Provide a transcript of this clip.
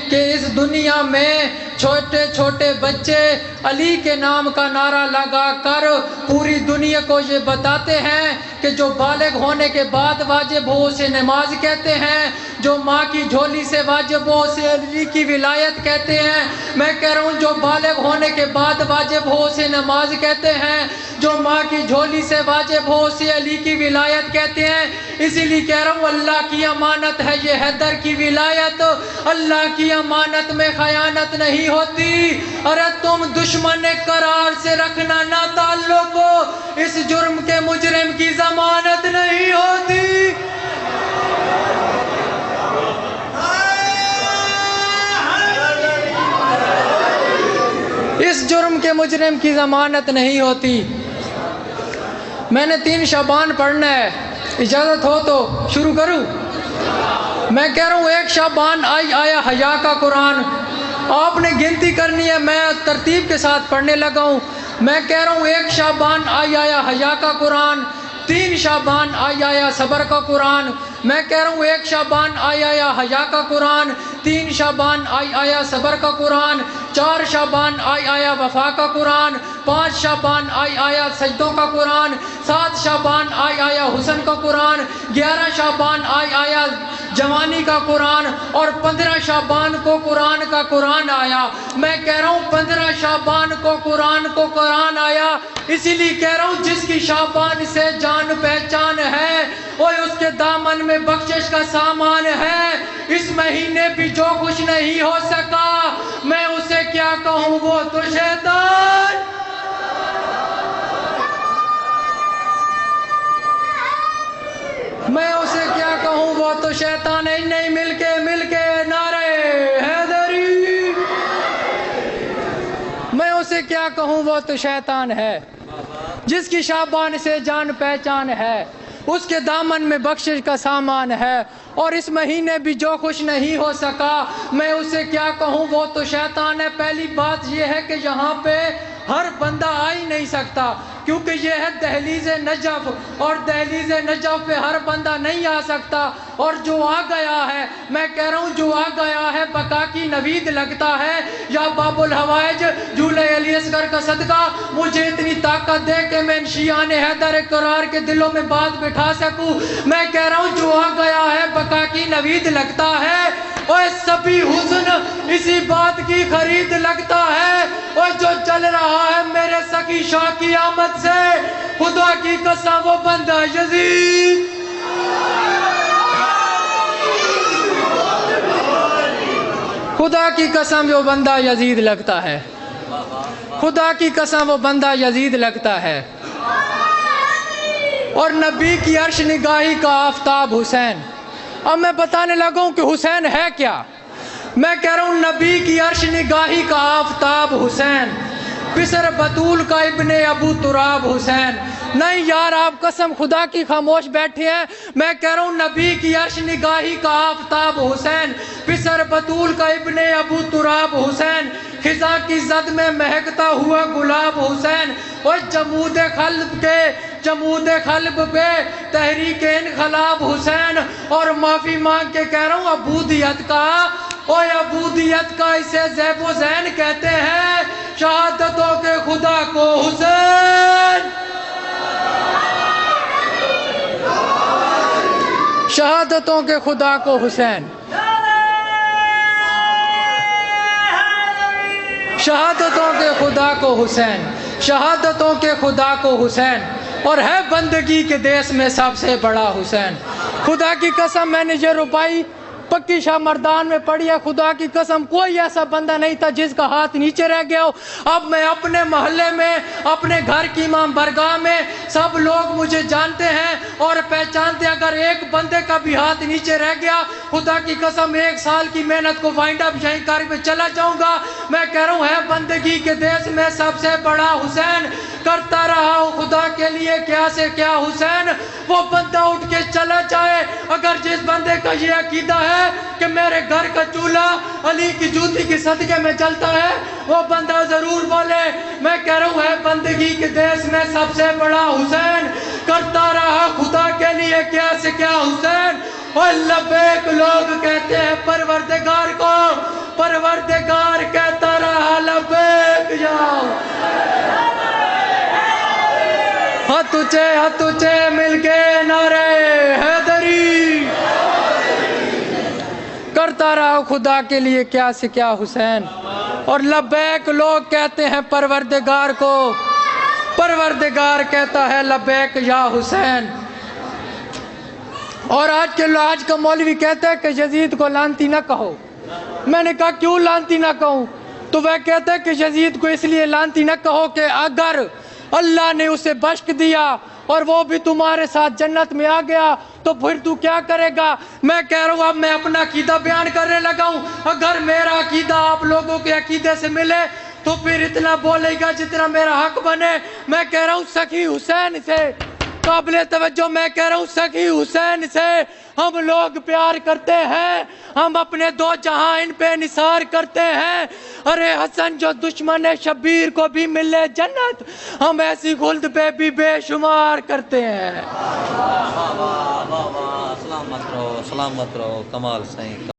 کہ اس دنیا میں چھوٹے چھوٹے بچے علی کے نام کا نعرہ لگا کر پوری دنیا کو یہ بتاتے ہیں کہ جو بالغ ہونے کے بعد واجب ہو اسے نماز کہتے ہیں، جو ماں کی جھولی سے واجب ہو اسے علی کی ولایت کہتے ہیں۔ میں کہہ رہا ہوں جو بالغ ہونے کے بعد واجب ہو اسے نماز کہتے ہیں، جو ماں کی جھولی سے واجب ہو اسے علی کی ولایت کہتے ہیں۔ اسی لیے کہہ رہا ہوں اللہ کی امانت ہے یہ حیدر کی ولایت، اللہ کی امانت میں خیانت نہیں ہوتی۔ ارے تم دشمن قرار سے رکھنا نہ تعلق، اس جرم کے مجرم کی ضمانت نہیں ہوتی۔ اس جرم کے مجرم کی ضمانت نہیں ہوتی۔ میں نے 3 شعبان پڑھنا ہے، اجازت ہو تو شروع کروں؟ میں کہہ رہا ہوں 1 شعبان آیا حیا کا قرآن، آپ نے گنتی کرنی ہے، میں ترتیب کے ساتھ پڑھنے لگا ہوں۔ میں کہہ رہا ہوں 1 شعبان آیا حیا کا قرآن، 3 شعبان آیا صبر کا قرآن۔ میں کہہ رہا ہوں 1 شعبان آیا حیا کا قرآن، 3 شعبان آیا صبر کا قرآن، 4 شعبان آیا وفا کا قرآن، 5 شعبان آیا سجدوں کا قرآن، 7 شعبان آیا حسن کا قرآن، 11 شعبان آیا جوانی کا قرآن، اور 15 شعبان کو قرآن کا قرآن آیا۔ میں کہہ رہا ہوں 15 شعبان کو قرآن آیا، اسی لیے کہہ رہا ہوں جس کی شعبان سے جان پہچان ہے اور اس کے دامن میں بخشش کا سامان ہے۔ اس مہینے بھی جو کچھ نہیں ہو سکا میں اسے کیا کہوں، وہ تو شیطان۔ میں اسے کیا کہوں، وہ تو شیطان ہے۔ نہیں مل کے نعرے حیدری، میں اسے کیا کہوں، وہ تو شیطان ہے۔ جس کی شعبان سے جان پہچان ہے اس کے دامن میں بخشش کا سامان ہے، اور اس مہینے بھی جو خوش نہیں ہو سکا میں اسے کیا کہوں، وہ تو شیطان ہے۔ پہلی بات یہ ہے کہ یہاں پہ ہر بندہ آ ہی نہیں سکتا، کیونکہ یہ ہے دہلیز نجف، اور دہلیز نجف پہ ہر بندہ نہیں آ سکتا، اور جو آ گیا ہے میں کہہ رہا ہوں جو آ گیا ہے بقا کی نوید لگتا ہے۔ یا باب الحوائج جھولے علی اصغر کا صدقہ مجھے اتنی طاقت دے کہ میں ان شیعان حیدر قرار کے دلوں میں بات بٹھا سکوں۔ میں کہہ رہا ہوں جو آ گیا ہے بقا کی نوید لگتا ہے، اور سبھی حسن اسی بات کی خرید لگتا ہے، اور جو چل رہا ہے میرے سکی شاہ کی آمد سے خدا کی قسم وہ بندہ یزید۔ خدا کی قسم وہ بندہ یزید لگتا ہے، خدا کی قسم وہ بندہ یزید لگتا ہے۔ اور نبی کی عرش نگاہی کا آفتاب حسین۔ اب میں بتانے لگا ہوں کہ حسین ہے کیا۔ میں کہہ رہا ہوں نبی کی عرش نگاہی کا آفتاب حسین، پسر بطول کا ابن ابو تراب حسین۔ نہیں یار آپ قسم خدا کی خاموش بیٹھے ہیں، میں کہہ رہا ہوں نبی کی عرش نگاہی کا آفتاب حسین، پسر بطول کا ابن ابو تراب حسین، خزاں کی زد میں مہکتا ہوا گلاب حسین، اور جمود قلب پہ تحریک انقلاب حسین۔ اور معافی مانگ کے کہہ رہا ہوں عبودیت کا اسے زیب و زین کہتے ہیں، شہادتوں کے خدا کو حسین، شہادتوں کے خدا کو حسین، شہادتوں کے خدا کو حسین، شہادتوں کے خدا کو حسین، اور ہے بندگی کے دیس میں سب سے بڑا حسین۔ خدا کی قسم میں نے یہ روپائی پکی شاہ مردان میں پڑھی ہے، خدا کی قسم کوئی ایسا بندہ نہیں تھا جس کا ہاتھ نیچے رہ گیا ہو۔ اب میں اپنے محلے میں، اپنے گھر کی امام برگاہ میں سب لوگ مجھے جانتے ہیں اور پہچانتے ہیں، اگر ایک بندے کا بھی ہاتھ نیچے رہ گیا خدا کی قسم 1 سال کی محنت کو وائنڈ اپ یہیں کر کے چلا جاؤں گا۔ میں کہہ رہا ہوں ہے بندگی کے دیس میں سب سے بڑا حسین، کرتا رہا ہوں خدا کے لیے کیا سے کیا حسین، وہ بندہ اٹھ کے چلا جائے۔ اگر جس بندے کا یہ عقیدہ ہے کہ میرے گھر کا چولہا علی کی جوتی کی صدقے میں چلتا ہے وہ بندہ ضرور بولے۔ میں کہہ رہا ہوں ہے بندگی کے دیس میں سب سے بڑا حسین، کرتا رہا خدا کے لیے کیا سے کیا حسین۔ اور لبیک لوگ کہتے ہیں پروردگار کو، پروردگار کہتا رہا لبیک جاؤ. ہاتھ اونچے مل کے نعرے حیدری کرتا رہا خدا کے لیے کیا سے کیا حسین. اور لبیک لوگ کہتے ہیں پروردگار کو، پروردگار کہتا ہے لبیک یا حسین. اور آج کا مولوی کہتا ہے کہ یزید کو لعنتی نہ کہو. میں نے کہا کیوں لعنتی نہ کہوں؟ تو وہ کہتا ہے کہ یزید کو اس لیے لعنتی نہ کہو کہ اگر اللہ نے اسے بخش دیا اور وہ بھی تمہارے ساتھ جنت میں آ گیا تو پھر تو کیا کرے گا؟ میں کہہ رہا ہوں اب میں اپنا عقیدہ بیان کرنے لگا ہوں. اگر میرا عقیدہ آپ لوگوں کے عقیدے سے ملے تو پھر اتنا بولے گا جتنا میرا حق بنے. میں کہہ رہا ہوں سخی حسین سے قابل توجہ، میں کہہ رہا ہوں سخی حسین سے ہم لوگ پیار کرتے ہیں، ہم اپنے دو جہاں ان پہ نثار کرتے ہیں. ارے حسن جو دشمن شبیر کو بھی ملے جنت، ہم ایسی خلد پہ بھی بے شمار کرتے ہیں. سلامت رہو کمال صحیح.